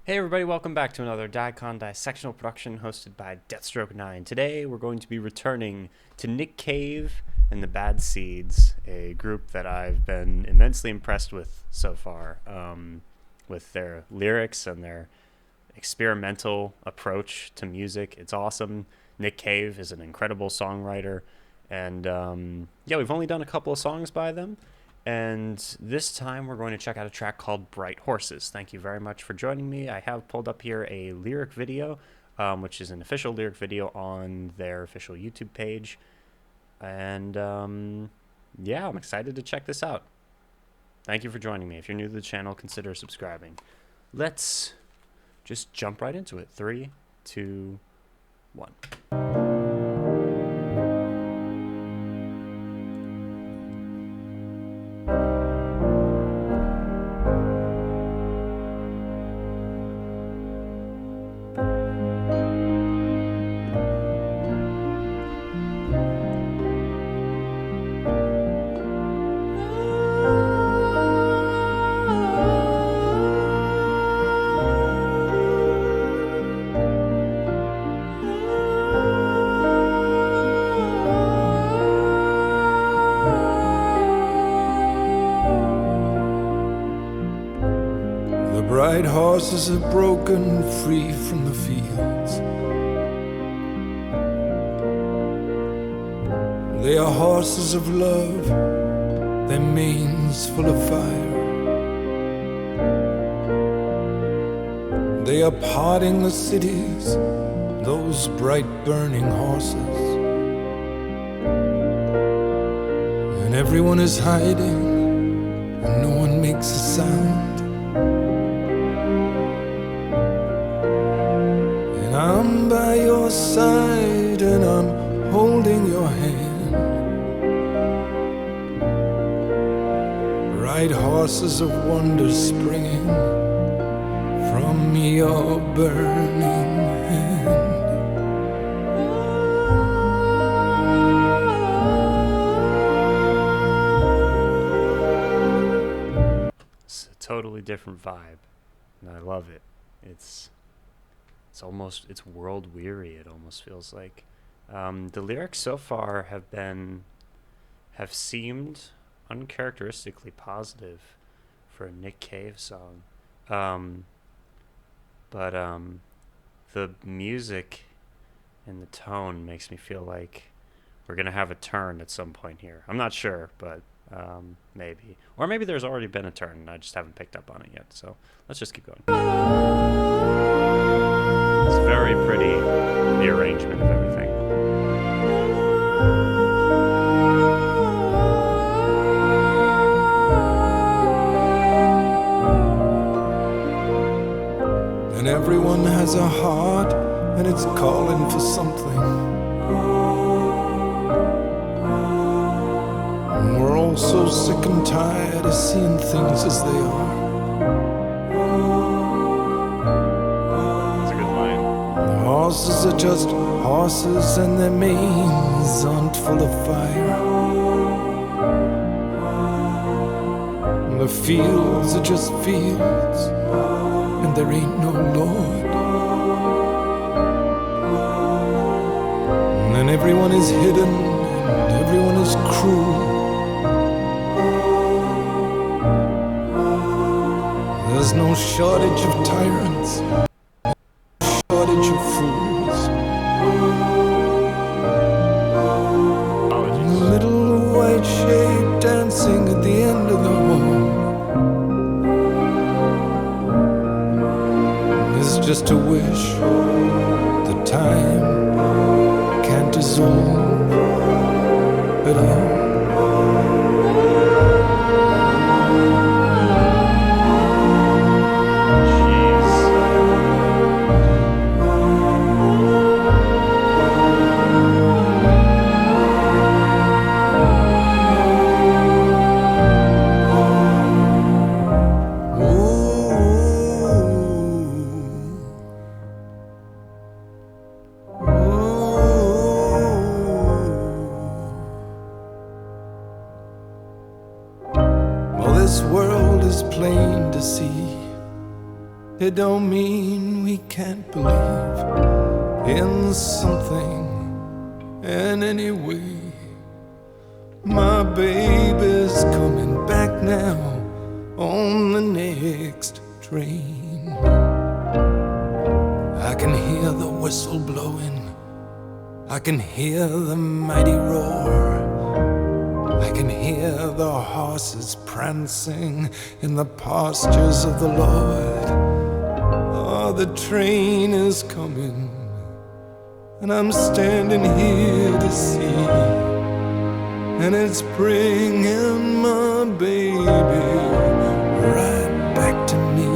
Hey everybody, welcome back to another dicondissectional production hosted by Deathstroke9. Today we're going to be returning to Nick Cave and the Bad Seeds, a group that I've been immensely impressed with so far, with their lyrics and their experimental approach to music. It's awesome. Nick Cave is an incredible songwriter, and yeah, we've only done a couple of songs by them. And this time we're going to check out a track called Bright Horses. Thank you very much for joining me. I have pulled up here a lyric video, which is an official lyric video on their official YouTube page. And yeah, I'm excited to check this out. Thank you for joining me. If you're new to the channel, consider subscribing. Let's just jump right into it. 3, 2, 1. The bright horses are broken free from the fields. They are horses of love, their manes full of fire. They are parting the cities, those bright burning horses. And everyone is hiding, and no one makes a sound. I'm by your side and I'm holding your hand. Bright horses of wonder springing from your burning hand. It's a totally different vibe, and I love it. It's world weary. It almost feels like the lyrics so far have seemed uncharacteristically positive for a Nick Cave song, but the music and the tone makes me feel like we're gonna have a turn at some point here. I'm not sure, but maybe, or maybe there's already been a turn and I just haven't picked up on it yet. So let's just keep going. It's very pretty, the arrangement of everything. And everyone has a heart and it's calling for something. And we're all so sick and tired of seeing things as they are. Horses are just horses and their manes aren't full of fire. The fields are just fields and there ain't no Lord. And then everyone is hidden and everyone is cruel. There's no shortage of tyrants, shortage of fools. And the little white shape dancing at the end of the hall is just a wish that time can't dissolve at all. It don't mean we can't believe in something in any way. My baby's coming back now on the next train. I can hear the whistle blowing, I can hear the mighty roar, I can hear the horses prancing in the pastures of the Lord. Oh, the train is coming, and I'm standing here to see, and it's bringing my baby right back to me.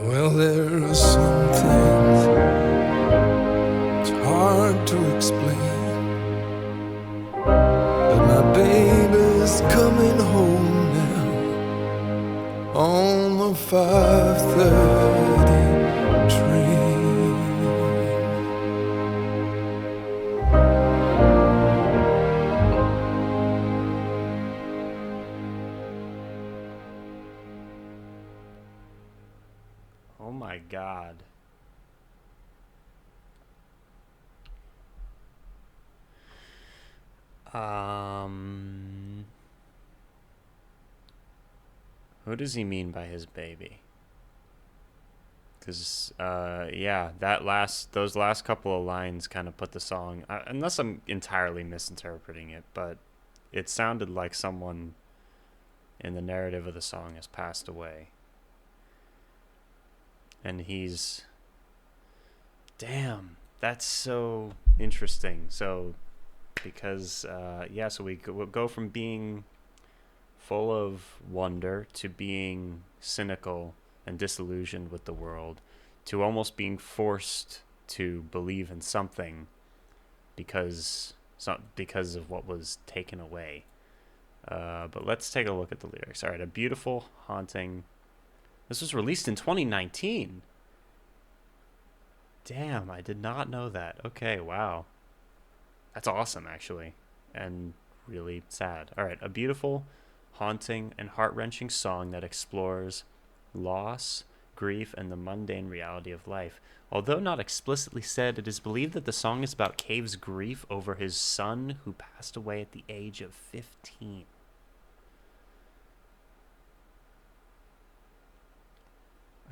Well, there are some things it's hard to explain, but my baby's coming home now on the 5:30 train. Oh my God. Who does he mean by his baby? Because, yeah, those last couple of lines kind of put the song, unless I'm entirely misinterpreting it, but it sounded like someone in the narrative of the song has passed away. And damn, that's so interesting. So, because, yeah, so we go from being full of wonder to being cynical and disillusioned with the world to almost being forced to believe in something because of what was taken away. But let's take a look at the lyrics. All right, a beautiful, haunting. This was released in 2019. Damn, I did not know that. Okay, wow. That's awesome, actually. And really sad. All right, a beautiful, haunting, and heart-wrenching song that explores loss, grief, and the mundane reality of life. Although not explicitly said, it is believed that the song is about Cave's grief over his son who passed away at the age of 15.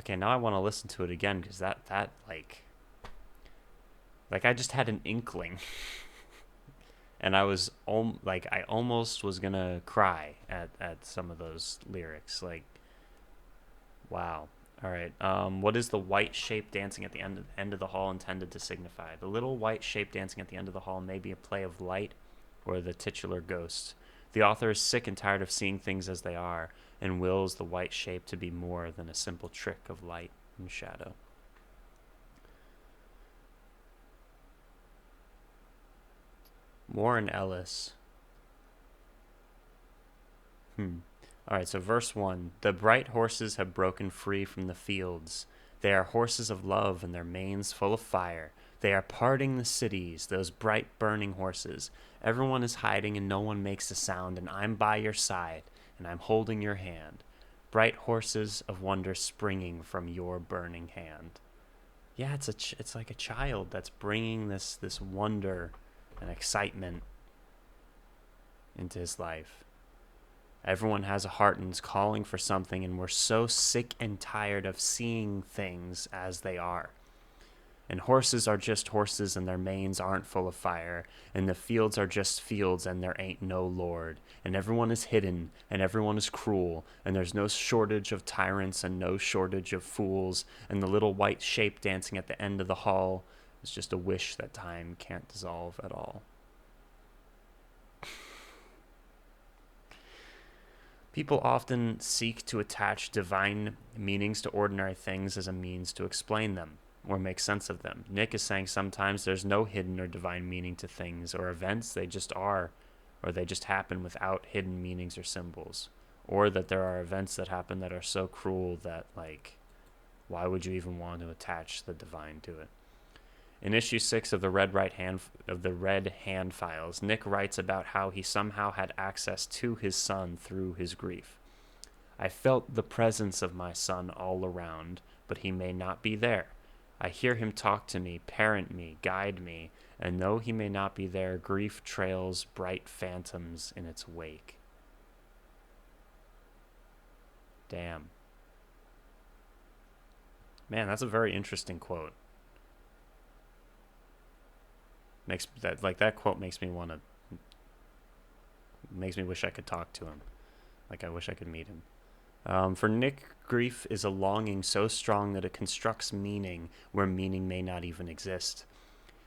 Okay, now I want to listen to it again because that like I just had an inkling. And I was I almost was gonna cry at some of those lyrics. Like, wow. All right. What is the white shape dancing at the end of the hall intended to signify? The little white shape dancing at the end of the hall may be a play of light or the titular ghost. The author is sick and tired of seeing things as they are, and wills the white shape to be more than a simple trick of light and shadow. Warren Ellis. All right, so verse 1. The bright horses have broken free from the fields. They are horses of love, and their manes full of fire. They are parting the cities, those bright burning horses. Everyone is hiding, and no one makes a sound, and I'm by your side, and I'm holding your hand. Bright horses of wonder springing from your burning hand. Yeah, it's like a child that's bringing this wonder and excitement into his life. Everyone has a heart and is calling for something, and we're so sick and tired of seeing things as they are. And horses are just horses, and their manes aren't full of fire, and the fields are just fields, and there ain't no Lord. And everyone is hidden, and everyone is cruel, and there's no shortage of tyrants and no shortage of fools, and the little white shape dancing at the end of the hall is just a wish that time can't dissolve at all. People often seek to attach divine meanings to ordinary things as a means to explain them or make sense of them. Nick is saying sometimes there's no hidden or divine meaning to things or events. They just are, or they just happen without hidden meanings or symbols. Or that there are events that happen that are so cruel that, like, why would you even want to attach the divine to it? In issue 6 of the Red Hand Files, Nick writes about how he somehow had access to his son through his grief. I felt the presence of my son all around, but he may not be there. I hear him talk to me, parent me, guide me, and though he may not be there, grief trails bright phantoms in its wake. Damn. Man, that's a very interesting quote. That quote makes me wish I could talk to him. Like, I wish I could meet him. For Nick, grief is a longing so strong that it constructs meaning where meaning may not even exist.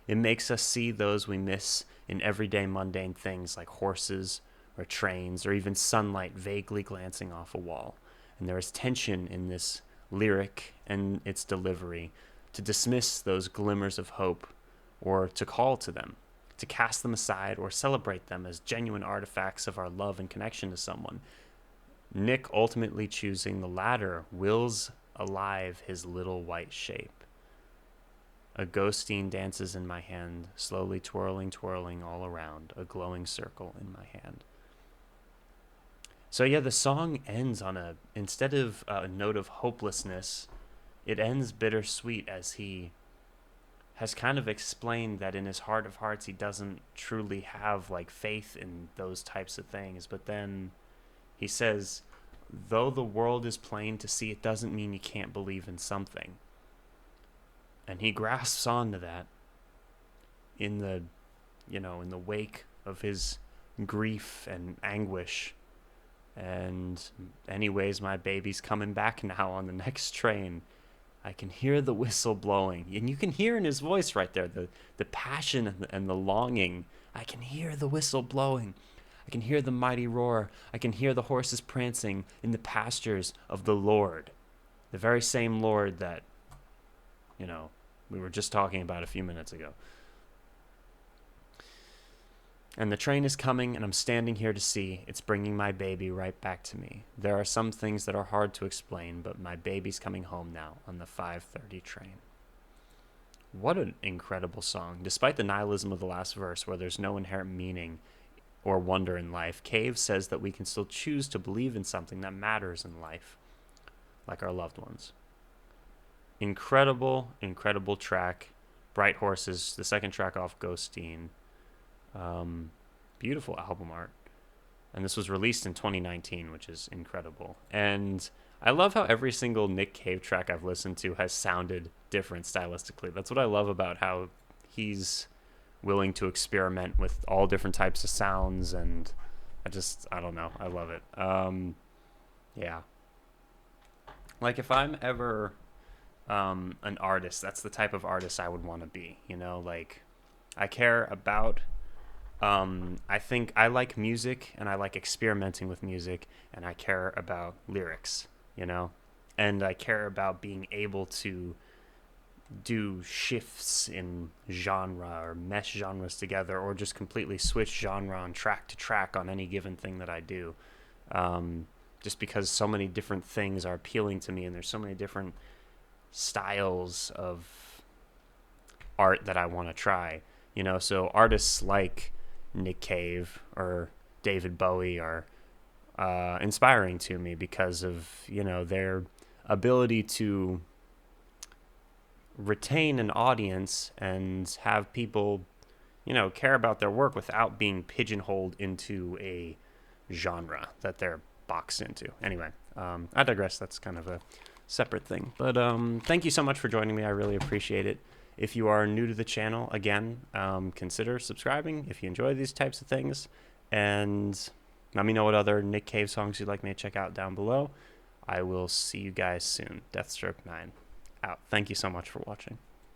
It makes us see those we miss in everyday mundane things like horses or trains or even sunlight vaguely glancing off a wall. And there is tension in this lyric and its delivery to dismiss those glimmers of hope or to call to them, to cast them aside or celebrate them as genuine artifacts of our love and connection to someone. Nick ultimately choosing the latter wills alive his little white shape. A ghostine dances in my hand, slowly twirling, twirling all around, a glowing circle in my hand. So yeah, the song ends on instead of a note of hopelessness, it ends bittersweet as he has kind of explained that in his heart of hearts he doesn't truly have like faith in those types of things. But then he says, though the world is plain to see, it doesn't mean you can't believe in something. And he grasps onto that in the wake of his grief and anguish. And anyways, my baby's coming back now on the next train. I can hear the whistle blowing. And you can hear in his voice right there the passion and the longing. I can hear the whistle blowing. I can hear the mighty roar. I can hear the horses prancing in the pastures of the Lord. The very same Lord that, we were just talking about a few minutes ago. And the train is coming, and I'm standing here to see. It's bringing my baby right back to me. There are some things that are hard to explain, but my baby's coming home now on the 5:30 train. What an incredible song. Despite the nihilism of the last verse, where there's no inherent meaning or wonder in life, Cave says that we can still choose to believe in something that matters in life, like our loved ones. Incredible, incredible track. Bright Horses, the second track off Ghostine. Beautiful album art. And this was released in 2019, which is incredible. And I love how every single Nick Cave track I've listened to has sounded different stylistically. That's what I love about how he's willing to experiment with all different types of sounds. And I don't know. I love it. Yeah. Like, if I'm ever an artist, that's the type of artist I would want to be. Like, I care about I think I like music and I like experimenting with music, and I care about lyrics, and I care about being able to do shifts in genre or mesh genres together, or just completely switch genre on track to track on any given thing that I do. Just because so many different things are appealing to me, and there's so many different styles of art that I want to try, so artists like Nick Cave or David Bowie are inspiring to me because of their ability to retain an audience and have people care about their work without being pigeonholed into a genre that they're boxed into. Anyway, I digress. That's kind of a separate thing, but thank you so much for joining me. I really appreciate it. If you are new to the channel, again, consider subscribing if you enjoy these types of things, and let me know what other Nick Cave songs you'd like me to check out down below. I will see you guys soon. Deathstroke 9 out. Thank you so much for watching.